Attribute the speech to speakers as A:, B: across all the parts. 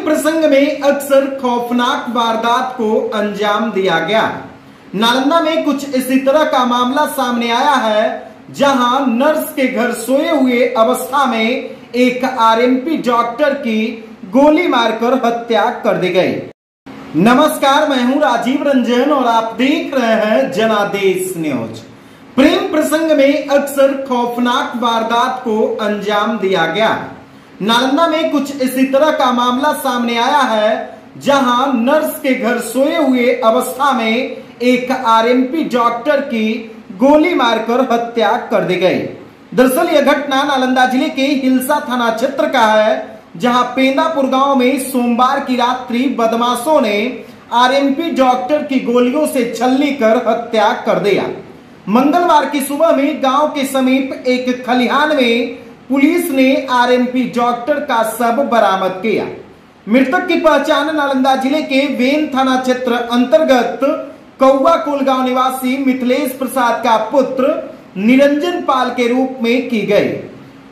A: प्रसंग में अक्सर खौफनाक वारदात को अंजाम दिया गया। नालंदा में कुछ इसी तरह का मामला सामने आया है, जहां नर्स के घर सोए हुए अवस्था में एक आरएमपी डॉक्टर की गोली मारकर हत्या कर दी गई। नमस्कार, मैं हूं राजीव रंजन और आप देख रहे हैं जनादेश न्यूज। प्रेम प्रसंग में अक्सर खौफनाक वारदात को अंजाम दिया गया। नालंदा में कुछ इसी तरह का मामला सामने आया है, जहां नर्स के घर सोए हुए अवस्था में एक आरएमपी डॉक्टर की गोली मारकर हत्या कर दी गई। दरअसल यह घटना नालंदा जिले के हिलसा थाना क्षेत्र का है, जहां पेंदापुर गांव में सोमवार की रात्रि बदमाशों ने आरएमपी डॉक्टर की गोलियों से छलनी कर हत्या कर दिया। मंगलवार की सुबह में गांव के समीप एक खलिहान में पुलिस ने आरएमपी डॉक्टर का शव बरामद किया। मृतक की पहचान नालंदा जिले के वेन थाना क्षेत्र अंतर्गत कौवा कुल गांव निवासी मिथिलेश प्रसाद का पुत्र निरंजन पाल के रूप में की गई।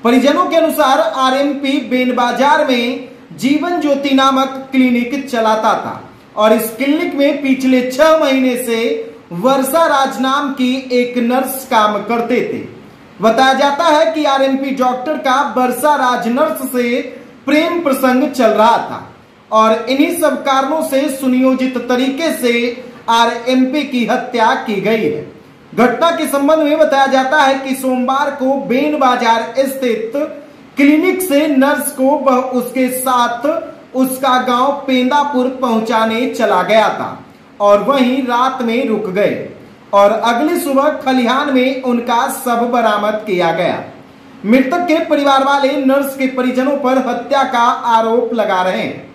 A: परिजनों के अनुसार आरएमपी बेन बाजार में जीवन ज्योति नामक क्लिनिक चलाता था और इस क्लिनिक में पिछले 6 महीने से वर्षा राज नाम की एक नर्स काम करते थे। बताया जाता है कि आरएमपी डॉक्टर का वर्षा राज नर्स से प्रेम प्रसंग चल रहा था और इन्हीं सब कारणों से सुनियोजित तरीके से आरएमपी की हत्या की गई है। घटना के संबंध में बताया जाता है कि सोमवार को बेन बाजार स्थित क्लिनिक से नर्स को वह उसके साथ उसका गांव पेंदापुर पहुंचाने चला गया था और वहीं रात में रुक गए और अगली सुबह खलिहान में उनका शव बरामद किया गया। मृतक के परिवार वाले नर्स के परिजनों पर हत्या का आरोप लगा रहे हैं।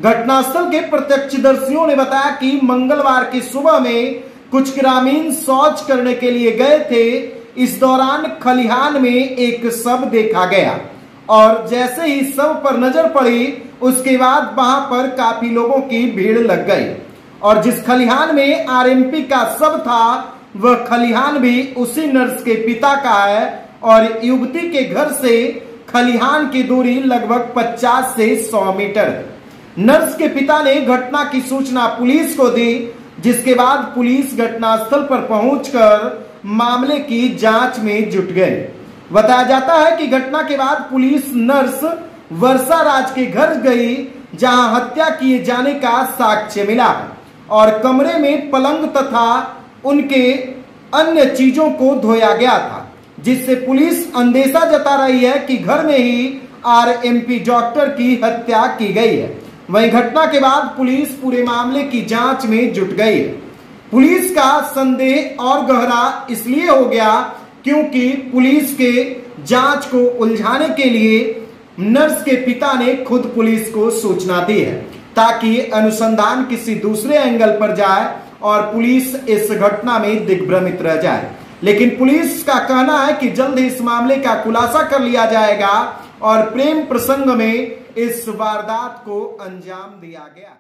A: घटनास्थल के प्रत्यक्षदर्शियों ने बताया कि मंगलवार की सुबह में कुछ ग्रामीण शौच करने के लिए गए थे। इस दौरान खलिहान में एक शव देखा गया और जैसे ही शव पर नजर पड़ी, उसके बाद वहां पर काफी लोगों की भीड़ लग गई और जिस खलिहान में आरएमपी का शव था, वह खलिहान भी उसी नर्स के पिता का है और युवती के घर से खलिहान की दूरी लगभग 50 से 100 मीटर। नर्स के पिता ने घटना की सूचना पुलिस को दी, जिसके बाद पुलिस घटनास्थल पर पहुंचकर मामले की जांच में जुट गई। बताया जाता है कि घटना के बाद पुलिस नर्स वर्षा राज के घर गई, जहां हत्या किए जाने का साक्ष्य मिला और कमरे में पलंग तथा उनके अन्य चीजों को धोया गया था, जिससे पुलिस अंदेशा जता रही है कि घर में ही आरएमपी डॉक्टर की हत्या की गई है। वहीं घटना के बाद पुलिस पूरे मामले की जांच में जुट गई है। पुलिस का संदेह और गहरा इसलिए हो गया क्योंकि पुलिस के जांच को उलझाने के लिए नर्स के पिता ने खुद पुलिस को सूचना दी है, ताकि अनुसंधान किसी दूसरे एंगल पर जाए और पुलिस इस घटना में दिग्भ्रमित रह जाए। लेकिन पुलिस का कहना है कि जल्द ही इस मामले का खुलासा कर लिया जाएगा और प्रेम प्रसंग में इस वारदात को अंजाम दिया गया।